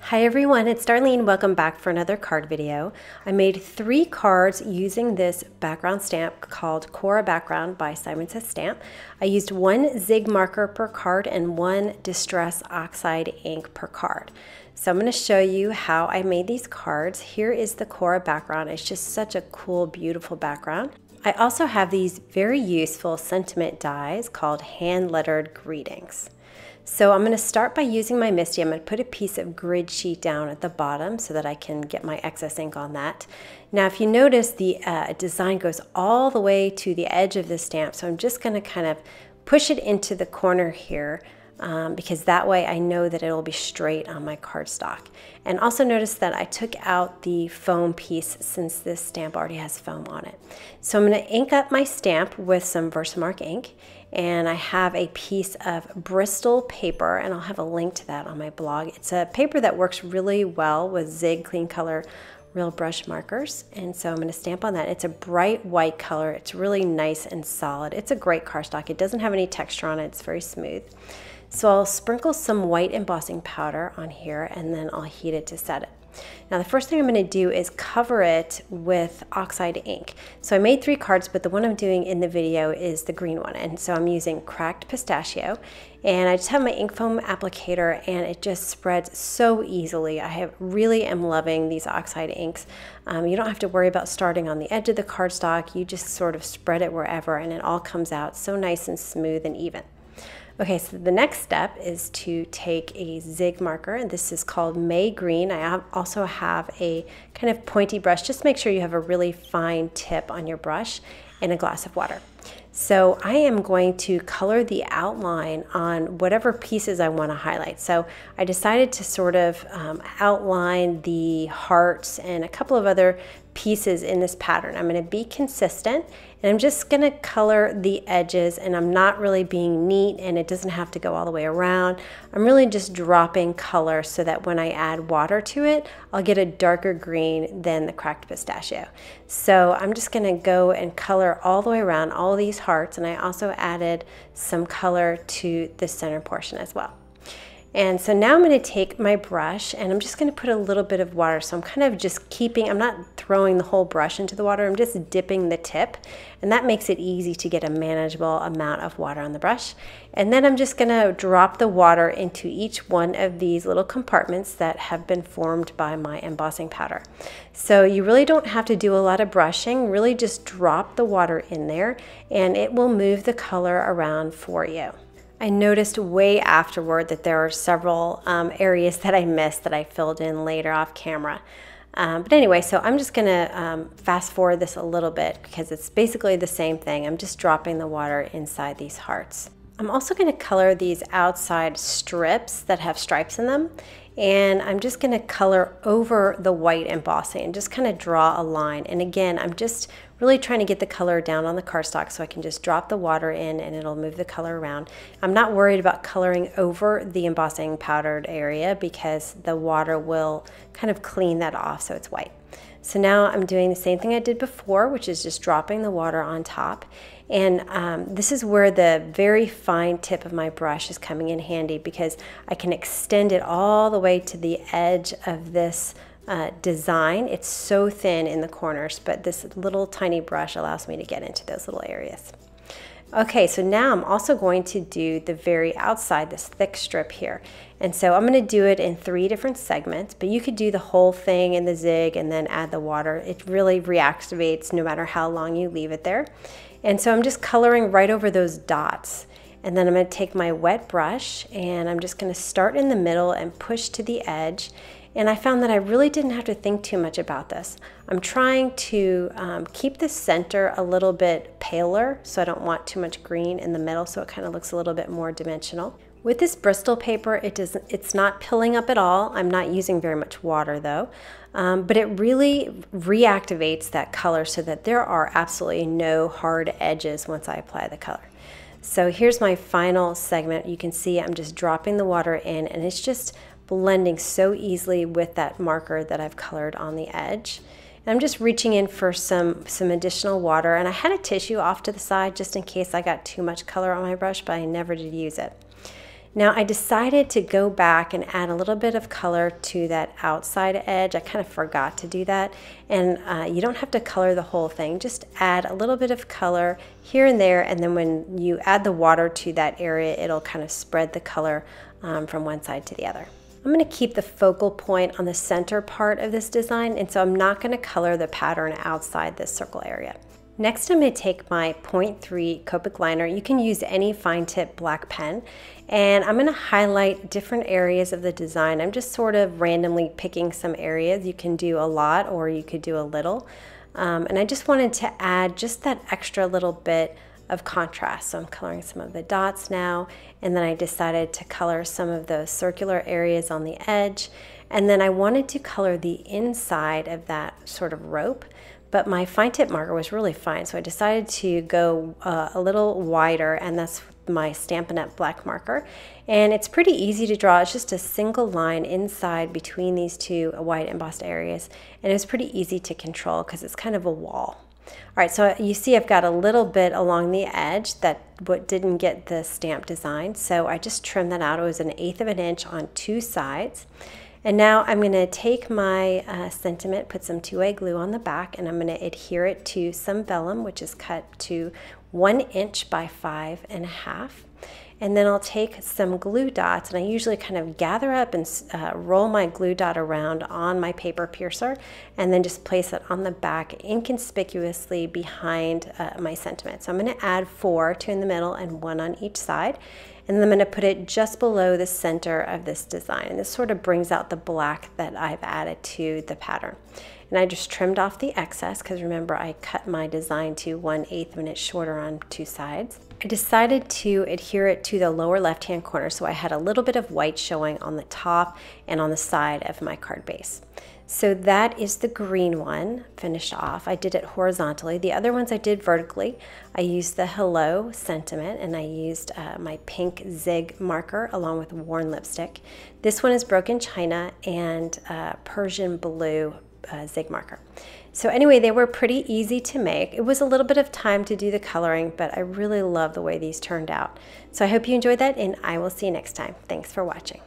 Hi everyone, it's Darlene. Welcome back for another card video. I made 3 cards using this background stamp called Cora Background by Simon Says Stamp. I used 1 zig marker per card and 1 Distress Oxide ink per card. So I'm going to show you how I made these cards. Here is the Cora background. It's just such a cool, beautiful background. I also have these very useful sentiment dies called hand lettered greetings. So I'm going to start by using my Misty. I'm going to put a piece of grid sheet down at the bottom so that I can get my excess ink on that. Now if you notice, the design goes all the way to the edge of the stamp, so I'm just going to kind of push it into the corner here because that way I know that it will be straight on my cardstock. And also notice that I took out the foam piece since this stamp already has foam on it. So I'm going to ink up my stamp with some Versamark ink. And I have a piece of Bristol paper, and I'll have a link to that on my blog. It's a paper that works really well with Zig Clean Color Real Brush markers, and so I'm going to stamp on that. It's a bright white color. It's really nice and solid. It's a great cardstock. It doesn't have any texture on it. It's very smooth. So I'll sprinkle some white embossing powder on here, and then I'll heat it to set it. Now the first thing I'm going to do is cover it with oxide ink. So I made 3 cards, but the one I'm doing in the video is the green one, and so I'm using cracked pistachio, and I just have my ink foam applicator, and it just spreads so easily. I really am loving these oxide inks. You don't have to worry about starting on the edge of the cardstock. You just sort of spread it wherever, and it all comes out so nice and smooth and even. Okay, so the next step is to take a zig marker, and this is called May Green. I also have a kind of pointy brush. Just make sure you have a really fine tip on your brush and a glass of water. So I am going to color the outline on whatever pieces I want to highlight. So I decided to sort of outline the hearts and a couple of other pieces in this pattern. I'm going to be consistent, and I'm just going to color the edges, and I'm not really being neat, and it doesn't have to go all the way around. I'm really just dropping color so that when I add water to it, I'll get a darker green than the cracked pistachio. So I'm just going to go and color all the way around all these hearts, and I also added some color to the center portion as well. And so now I'm going to take my brush, and I'm just going to put a little bit of water. So I'm kind of just I'm not throwing the whole brush into the water, I'm just dipping the tip, and that makes it easy to get a manageable amount of water on the brush. And then I'm just going to drop the water into each one of these little compartments that have been formed by my embossing powder. So you really don't have to do a lot of brushing, really just drop the water in there, and it will move the color around for you. I noticed way afterward that there are several areas that I missed that I filled in later off camera. But anyway, so I'm just going to fast forward this a little bit because it's basically the same thing. I'm just dropping the water inside these hearts. I'm also going to color these outside strips that have stripes in them, and I'm just going to color over the white embossing and just kind of draw a line. And again, I'm just really trying to get the color down on the cardstock so I can just drop the water in and it'll move the color around. I'm not worried about coloring over the embossing powdered area because the water will kind of clean that off so it's white. So now I'm doing the same thing I did before, which is just dropping the water on top. And this is where the very fine tip of my brush is coming in handy because I can extend it all the way to the edge of this design. It's so thin in the corners, but this little tiny brush allows me to get into those little areas. Okay, so now I'm also going to do the very outside, this thick strip here. And so I'm going to do it in 3 different segments, but you could do the whole thing in the zig and then add the water. It really reactivates no matter how long you leave it there. And so I'm just coloring right over those dots. And then I'm going to take my wet brush, and I'm just going to start in the middle and push to the edge. And I found that I really didn't have to think too much about this. I'm trying to keep the center a little bit paler, so I don't want too much green in the middle, so it kind of looks a little bit more dimensional. With this Bristol paper, it's not pilling up at all. I'm not using very much water though, but it really reactivates that color so that there are absolutely no hard edges once I apply the color. So here's my final segment. You can see I'm just dropping the water in, and it's just blending so easily with that marker that I've colored on the edge. And I'm just reaching in for some additional water, and I had a tissue off to the side just in case I got too much color on my brush, but I never did use it. Now I decided to go back and add a little bit of color to that outside edge. I kind of forgot to do that, and you don't have to color the whole thing, just add a little bit of color here and there, and then when you add the water to that area, it'll kind of spread the color from one side to the other. I'm going to keep the focal point on the center part of this design, and so I'm not going to color the pattern outside this circle area. Next, I'm going to take my 0.3 Copic liner. You can use any fine tip black pen, and I'm going to highlight different areas of the design. I'm just sort of randomly picking some areas. You can do a lot or you could do a little. And I just wanted to add just that extra little bit of contrast. So I'm coloring some of the dots now, and then I decided to color some of those circular areas on the edge. And then I wanted to color the inside of that sort of rope, but my fine tip marker was really fine, so I decided to go a little wider, and that's my Stampin' Up! Black marker. And it's pretty easy to draw. It's just a single line inside between these two white embossed areas, and it's pretty easy to control because it's kind of a wall. All right, so you see I've got a little bit along the edge that didn't get the stamp design, so I just trimmed that out. It was 1/8 of an inch on two sides. And now I'm going to take my sentiment, put some 2A glue on the back, and I'm going to adhere it to some vellum, which is cut to 1 inch by 5.5. And then I'll take some glue dots, and I usually kind of gather up and roll my glue dot around on my paper piercer, and then just place it on the back inconspicuously behind my sentiment. So I'm going to add 4, 2 in the middle and 1 on each side. And then I'm going to put it just below the center of this design. And this sort of brings out the black that I've added to the pattern. And I just trimmed off the excess because remember I cut my design to 1/8 of an inch shorter on two sides. I decided to adhere it to the lower left-hand corner, so I had a little bit of white showing on the top and on the side of my card base. So that is the green one finished off. I did it horizontally. The other ones I did vertically. I used the Hello sentiment, and I used my pink zig marker along with worn lipstick. This one is Broken China and Persian blue zig marker. So anyway, they were pretty easy to make. It was a little bit of time to do the coloring, but I really love the way these turned out. So I hope you enjoyed that, and I will see you next time. Thanks for watching.